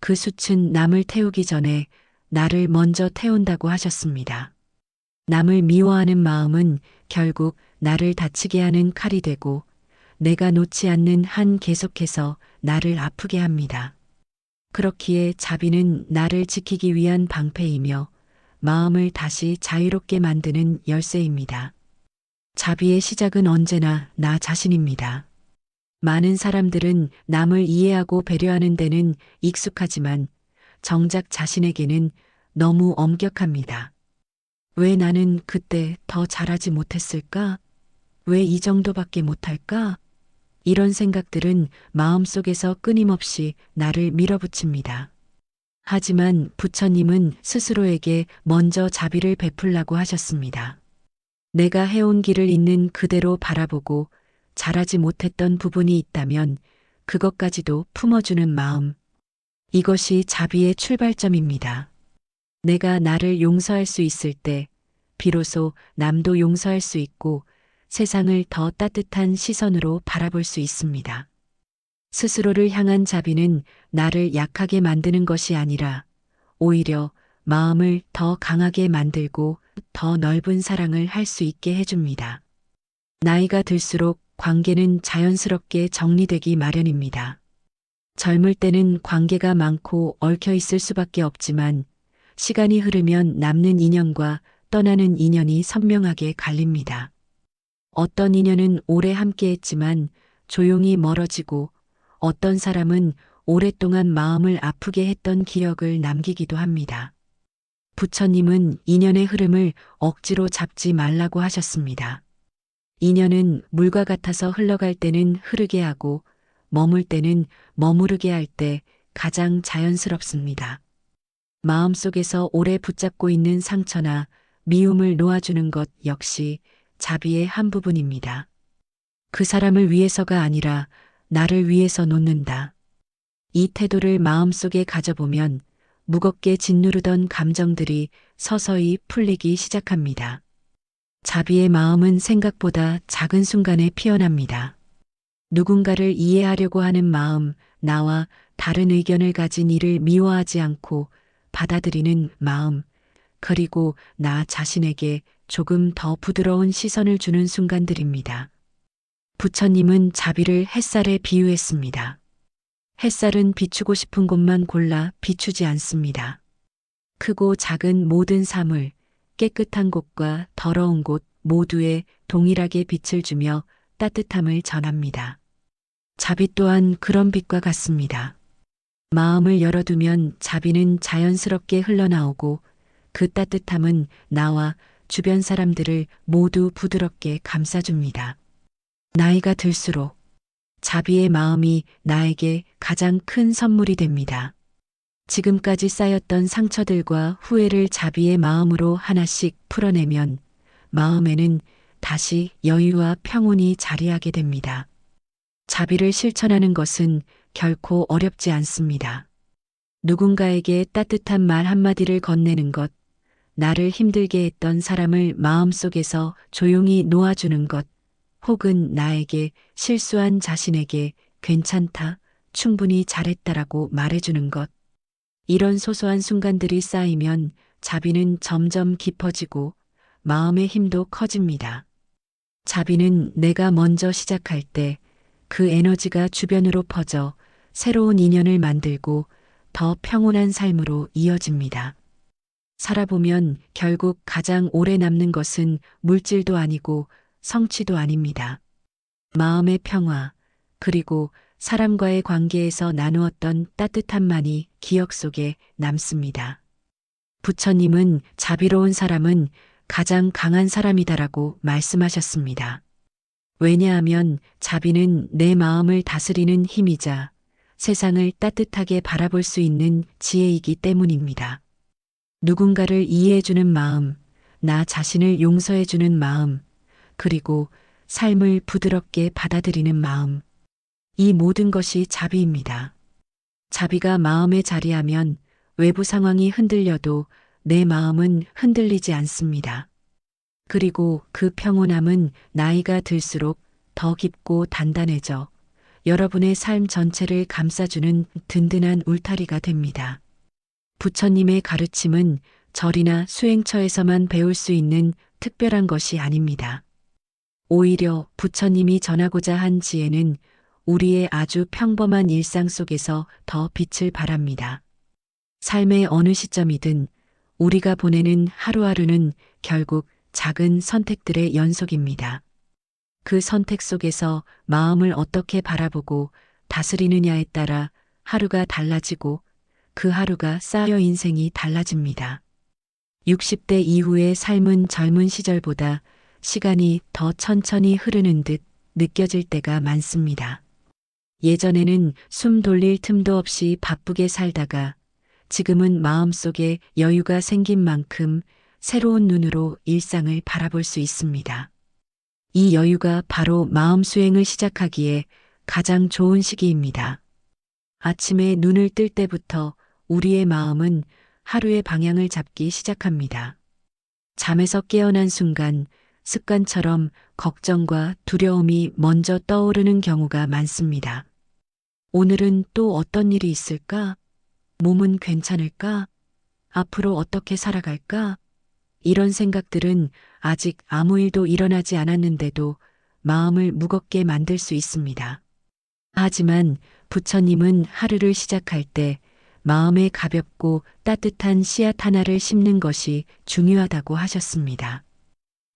Speaker 1: 그 숯은 남을 태우기 전에 나를 먼저 태운다고 하셨습니다. 남을 미워하는 마음은 결국 나를 다치게 하는 칼이 되고 내가 놓지 않는 한 계속해서 나를 아프게 합니다. 그렇기에 자비는 나를 지키기 위한 방패이며 마음을 다시 자유롭게 만드는 열쇠입니다. 자비의 시작은 언제나 나 자신입니다. 많은 사람들은 남을 이해하고 배려하는 데는 익숙하지만 정작 자신에게는 너무 엄격합니다. 왜 나는 그때 더 잘하지 못했을까? 왜 이 정도밖에 못할까? 이런 생각들은 마음속에서 끊임없이 나를 밀어붙입니다. 하지만 부처님은 스스로에게 먼저 자비를 베풀라고 하셨습니다. 내가 해온 길을 있는 그대로 바라보고 잘하지 못했던 부분이 있다면 그것까지도 품어주는 마음. 이것이 자비의 출발점입니다. 내가 나를 용서할 수 있을 때 비로소 남도 용서할 수 있고 세상을 더 따뜻한 시선으로 바라볼 수 있습니다. 스스로를 향한 자비는 나를 약하게 만드는 것이 아니라 오히려 마음을 더 강하게 만들고 더 넓은 사랑을 할 수 있게 해줍니다. 나이가 들수록 관계는 자연스럽게 정리되기 마련입니다. 젊을 때는 관계가 많고 얽혀 있을 수밖에 없지만 시간이 흐르면 남는 인연과 떠나는 인연이 선명하게 갈립니다. 어떤 인연은 오래 함께했지만 조용히 멀어지고 어떤 사람은 오랫동안 마음을 아프게 했던 기억을 남기기도 합니다. 부처님은 인연의 흐름을 억지로 잡지 말라고 하셨습니다. 인연은 물과 같아서 흘러갈 때는 흐르게 하고 머물 때는 머무르게 할 때 가장 자연스럽습니다. 마음속에서 오래 붙잡고 있는 상처나 미움을 놓아주는 것 역시 자비의 한 부분입니다. 그 사람을 위해서가 아니라 나를 위해서 놓는다. 이 태도를 마음속에 가져보면 무겁게 짓누르던 감정들이 서서히 풀리기 시작합니다. 자비의 마음은 생각보다 작은 순간에 피어납니다. 누군가를 이해하려고 하는 마음, 나와 다른 의견을 가진 이를 미워하지 않고 받아들이는 마음, 그리고 나 자신에게 조금 더 부드러운 시선을 주는 순간들입니다. 부처님은 자비를 햇살에 비유했습니다. 햇살은 비추고 싶은 곳만 골라 비추지 않습니다. 크고 작은 모든 사물, 깨끗한 곳과 더러운 곳 모두에 동일하게 빛을 주며 따뜻함을 전합니다. 자비 또한 그런 빛과 같습니다. 마음을 열어두면 자비는 자연스럽게 흘러나오고 그 따뜻함은 나와 주변 사람들을 모두 부드럽게 감싸줍니다. 나이가 들수록 자비의 마음이 나에게 가장 큰 선물이 됩니다. 지금까지 쌓였던 상처들과 후회를 자비의 마음으로 하나씩 풀어내면 마음에는 다시 여유와 평온이 자리하게 됩니다. 자비를 실천하는 것은 결코 어렵지 않습니다. 누군가에게 따뜻한 말 한마디를 건네는 것, 나를 힘들게 했던 사람을 마음속에서 조용히 놓아주는 것, 혹은 나에게 실수한 자신에게 괜찮다, 충분히 잘했다라고 말해주는 것. 이런 소소한 순간들이 쌓이면 자비는 점점 깊어지고 마음의 힘도 커집니다. 자비는 내가 먼저 시작할 때 그 에너지가 주변으로 퍼져 새로운 인연을 만들고 더 평온한 삶으로 이어집니다. 살아보면 결국 가장 오래 남는 것은 물질도 아니고 성취도 아닙니다. 마음의 평화, 그리고 사람과의 관계에서 나누었던 따뜻함만이 기억 속에 남습니다. 부처님은 자비로운 사람은 가장 강한 사람이다라고 말씀하셨습니다. 왜냐하면 자비는 내 마음을 다스리는 힘이자 세상을 따뜻하게 바라볼 수 있는 지혜이기 때문입니다. 누군가를 이해해주는 마음, 나 자신을 용서해주는 마음, 그리고 삶을 부드럽게 받아들이는 마음. 이 모든 것이 자비입니다. 자비가 마음에 자리하면 외부 상황이 흔들려도 내 마음은 흔들리지 않습니다. 그리고 그 평온함은 나이가 들수록 더 깊고 단단해져 여러분의 삶 전체를 감싸주는 든든한 울타리가 됩니다. 부처님의 가르침은 절이나 수행처에서만 배울 수 있는 특별한 것이 아닙니다. 오히려 부처님이 전하고자 한 지혜는 우리의 아주 평범한 일상 속에서 더 빛을 발합니다. 삶의 어느 시점이든 우리가 보내는 하루하루는 결국 작은 선택들의 연속입니다. 그 선택 속에서 마음을 어떻게 바라보고 다스리느냐에 따라 하루가 달라지고 그 하루가 쌓여 인생이 달라집니다. 60대 이후의 삶은 젊은 시절보다 시간이 더 천천히 흐르는 듯 느껴질 때가 많습니다. 예전에는 숨 돌릴 틈도 없이 바쁘게 살다가 지금은 마음속에 여유가 생긴 만큼 새로운 눈으로 일상을 바라볼 수 있습니다. 이 여유가 바로 마음 수행을 시작하기에 가장 좋은 시기입니다. 아침에 눈을 뜰 때부터 우리의 마음은 하루의 방향을 잡기 시작합니다. 잠에서 깨어난 순간 습관처럼 걱정과 두려움이 먼저 떠오르는 경우가 많습니다. 오늘은 또 어떤 일이 있을까? 몸은 괜찮을까? 앞으로 어떻게 살아갈까? 이런 생각들은 아직 아무 일도 일어나지 않았는데도 마음을 무겁게 만들 수 있습니다. 하지만 부처님은 하루를 시작할 때 마음에 가볍고 따뜻한 씨앗 하나를 심는 것이 중요하다고 하셨습니다.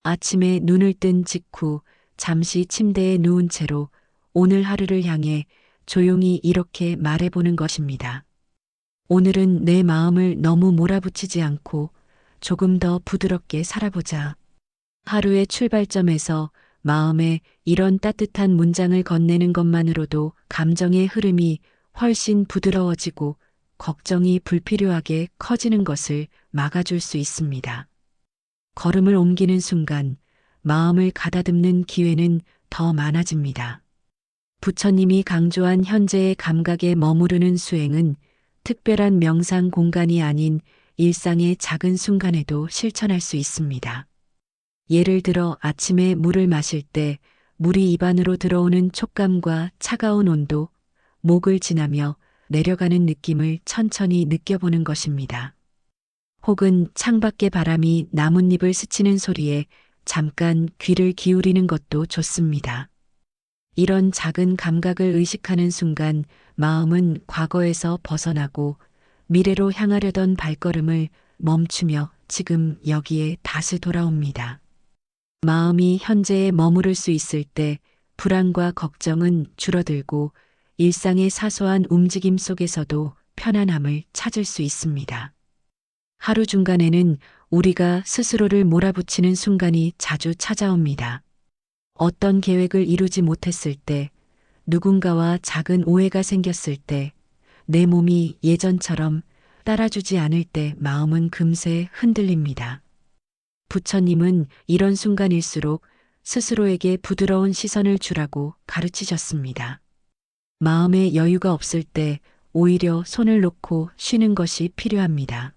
Speaker 1: 아침에 눈을 뜬 직후 잠시 침대에 누운 채로 오늘 하루를 향해 조용히 이렇게 말해보는 것입니다. 오늘은 내 마음을 너무 몰아붙이지 않고 조금 더 부드럽게 살아보자. 하루의 출발점에서 마음에 이런 따뜻한 문장을 건네는 것만으로도 감정의 흐름이 훨씬 부드러워지고 걱정이 불필요하게 커지는 것을 막아줄 수 있습니다. 걸음을 옮기는 순간 마음을 가다듬는 기회는 더 많아집니다. 부처님이 강조한 현재의 감각에 머무르는 수행은 특별한 명상 공간이 아닌 일상의 작은 순간에도 실천할 수 있습니다. 예를 들어 아침에 물을 마실 때 물이 입안으로 들어오는 촉감과 차가운 온도, 목을 지나며 내려가는 느낌을 천천히 느껴보는 것입니다. 혹은 창밖의 바람이 나뭇잎을 스치는 소리에 잠깐 귀를 기울이는 것도 좋습니다. 이런 작은 감각을 의식하는 순간 마음은 과거에서 벗어나고 미래로 향하려던 발걸음을 멈추며 지금 여기에 다시 돌아옵니다. 마음이 현재에 머무를 수 있을 때 불안과 걱정은 줄어들고 일상의 사소한 움직임 속에서도 편안함을 찾을 수 있습니다. 하루 중간에는 우리가 스스로를 몰아붙이는 순간이 자주 찾아옵니다. 어떤 계획을 이루지 못했을 때, 누군가와 작은 오해가 생겼을 때, 내 몸이 예전처럼 따라주지 않을 때 마음은 금세 흔들립니다. 부처님은 이런 순간일수록 스스로에게 부드러운 시선을 주라고 가르치셨습니다. 마음에 여유가 없을 때 오히려 손을 놓고 쉬는 것이 필요합니다.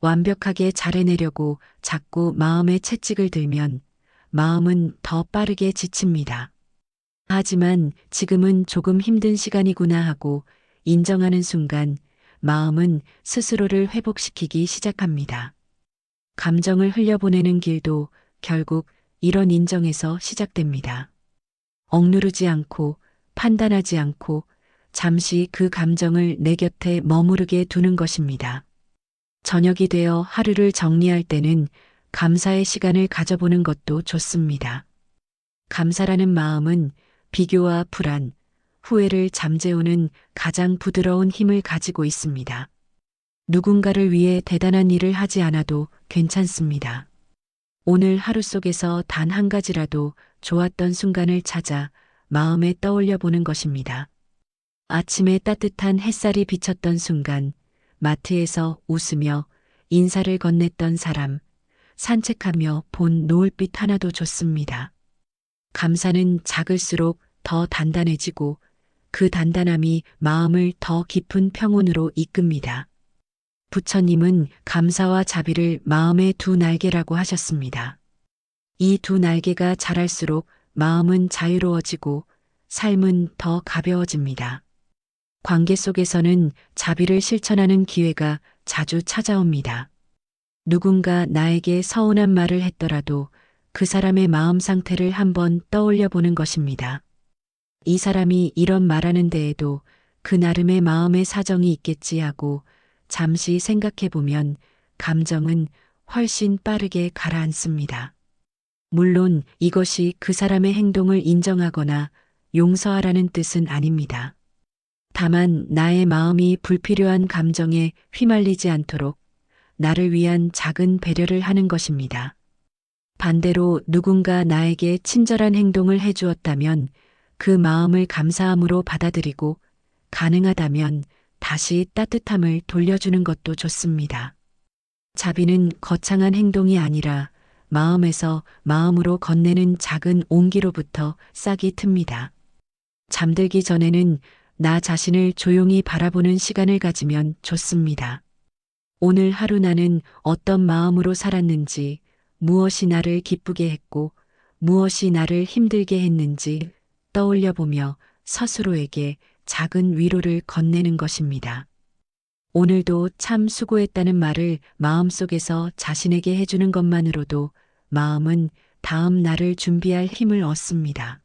Speaker 1: 완벽하게 잘해내려고 자꾸 마음에 채찍을 들면 마음은 더 빠르게 지칩니다. 하지만 지금은 조금 힘든 시간이구나 하고 인정하는 순간 마음은 스스로를 회복시키기 시작합니다. 감정을 흘려보내는 길도 결국 이런 인정에서 시작됩니다. 억누르지 않고 판단하지 않고 잠시 그 감정을 내 곁에 머무르게 두는 것입니다. 저녁이 되어 하루를 정리할 때는 감사의 시간을 가져보는 것도 좋습니다. 감사라는 마음은 비교와 불안, 후회를 잠재우는 가장 부드러운 힘을 가지고 있습니다. 누군가를 위해 대단한 일을 하지 않아도 괜찮습니다. 오늘 하루 속에서 단 한 가지라도 좋았던 순간을 찾아 마음에 떠올려 보는 것입니다. 아침에 따뜻한 햇살이 비쳤던 순간, 마트에서 웃으며 인사를 건넸던 사람, 산책하며 본 노을빛 하나도 좋습니다. 감사는 작을수록 더 단단해지고 그 단단함이 마음을 더 깊은 평온으로 이끕니다. 부처님은 감사와 자비를 마음의 두 날개라고 하셨습니다. 이 두 날개가 자랄수록 마음은 자유로워지고 삶은 더 가벼워집니다. 관계 속에서는 자비를 실천하는 기회가 자주 찾아옵니다. 누군가 나에게 서운한 말을 했더라도 그 사람의 마음 상태를 한번 떠올려 보는 것입니다. 이 사람이 이런 말하는 데에도 그 나름의 마음의 사정이 있겠지 하고 잠시 생각해 보면 감정은 훨씬 빠르게 가라앉습니다. 물론 이것이 그 사람의 행동을 인정하거나 용서하라는 뜻은 아닙니다. 다만 나의 마음이 불필요한 감정에 휘말리지 않도록 나를 위한 작은 배려를 하는 것입니다. 반대로 누군가 나에게 친절한 행동을 해주었다면 그 마음을 감사함으로 받아들이고 가능하다면 다시 따뜻함을 돌려주는 것도 좋습니다. 자비는 거창한 행동이 아니라 마음에서 마음으로 건네는 작은 온기로부터 싹이 틉니다. 잠들기 전에는 나 자신을 조용히 바라보는 시간을 가지면 좋습니다. 오늘 하루 나는 어떤 마음으로 살았는지, 무엇이 나를 기쁘게 했고, 무엇이 나를 힘들게 했는지 떠올려 보며 스스로에게 작은 위로를 건네는 것입니다. 오늘도 참 수고했다는 말을 마음속에서 자신에게 해주는 것만으로도 마음은 다음 날을 준비할 힘을 얻습니다.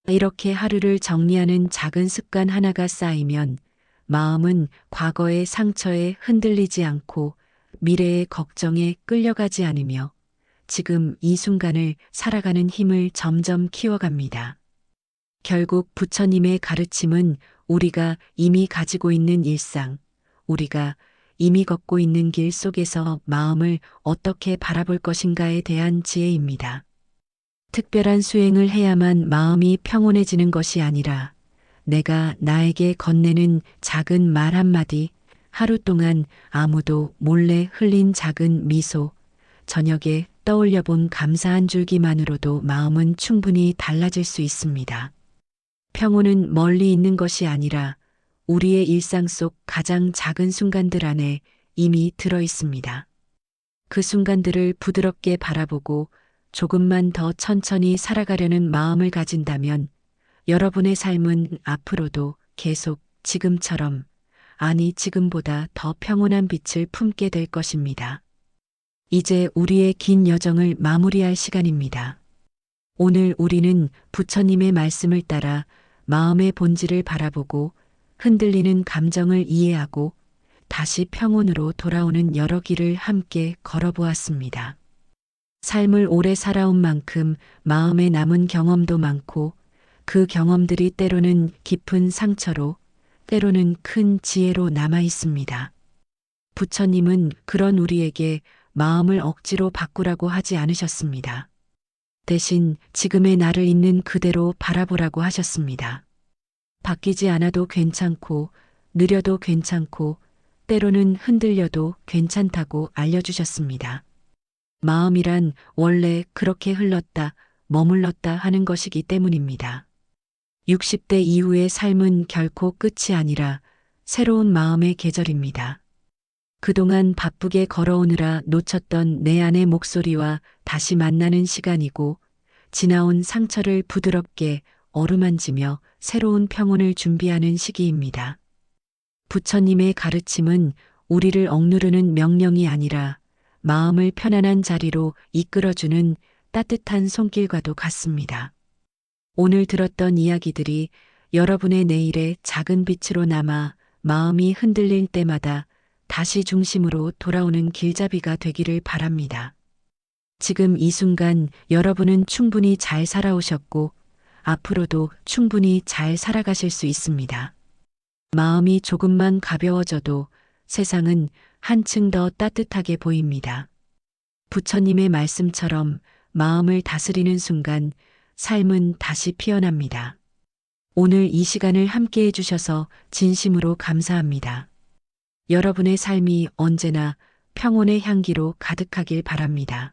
Speaker 1: 이렇게 하루를 정리하는 작은 습관 하나가 쌓이면 마음은 과거의 상처에 흔들리지 않고 미래의 걱정에 끌려가지 않으며 지금 이 순간을 살아가는 힘을 점점 키워갑니다. 결국 부처님의 가르침은 우리가 이미 가지고 있는 일상, 우리가 이미 걷고 있는 길 속에서 마음을 어떻게 바라볼 것인가에 대한 지혜입니다. 특별한 수행을 해야만 마음이 평온해지는 것이 아니라 내가 나에게 건네는 작은 말 한마디, 하루 동안 아무도 몰래 흘린 작은 미소, 저녁에 떠올려 본 감사한 줄기만으로도 마음은 충분히 달라질 수 있습니다. 평온은 멀리 있는 것이 아니라 우리의 일상 속 가장 작은 순간들 안에 이미 들어 있습니다. 그 순간들을 부드럽게 바라보고 조금만 더 천천히 살아가려는 마음을 가진다면 여러분의 삶은 앞으로도 계속 지금처럼, 아니 지금보다 더 평온한 빛을 품게 될 것입니다. 이제 우리의 긴 여정을 마무리할 시간입니다. 오늘 우리는 부처님의 말씀을 따라 마음의 본질을 바라보고 흔들리는 감정을 이해하고 다시 평온으로 돌아오는 여러 길을 함께 걸어보았습니다. 삶을 오래 살아온 만큼 마음에 남은 경험도 많고 그 경험들이 때로는 깊은 상처로, 때로는 큰 지혜로 남아 있습니다. 부처님은 그런 우리에게 마음을 억지로 바꾸라고 하지 않으셨습니다. 대신 지금의 나를 있는 그대로 바라보라고 하셨습니다. 바뀌지 않아도 괜찮고, 느려도 괜찮고, 때로는 흔들려도 괜찮다고 알려주셨습니다. 마음이란 원래 그렇게 흘렀다, 머물렀다 하는 것이기 때문입니다. 60대 이후의 삶은 결코 끝이 아니라 새로운 마음의 계절입니다. 그동안 바쁘게 걸어오느라 놓쳤던 내 안의 목소리와 다시 만나는 시간이고, 지나온 상처를 부드럽게 어루만지며 새로운 평온을 준비하는 시기입니다. 부처님의 가르침은 우리를 억누르는 명령이 아니라 마음을 편안한 자리로 이끌어주는 따뜻한 손길과도 같습니다. 오늘 들었던 이야기들이 여러분의 내일의 작은 빛으로 남아 마음이 흔들릴 때마다 다시 중심으로 돌아오는 길잡이가 되기를 바랍니다. 지금 이 순간 여러분은 충분히 잘 살아오셨고 앞으로도 충분히 잘 살아가실 수 있습니다. 마음이 조금만 가벼워져도 세상은 한층 더 따뜻하게 보입니다. 부처님의 말씀처럼 마음을 다스리는 순간 삶은 다시 피어납니다. 오늘 이 시간을 함께 해주셔서 진심으로 감사합니다. 여러분의 삶이 언제나 평온의 향기로 가득하길 바랍니다.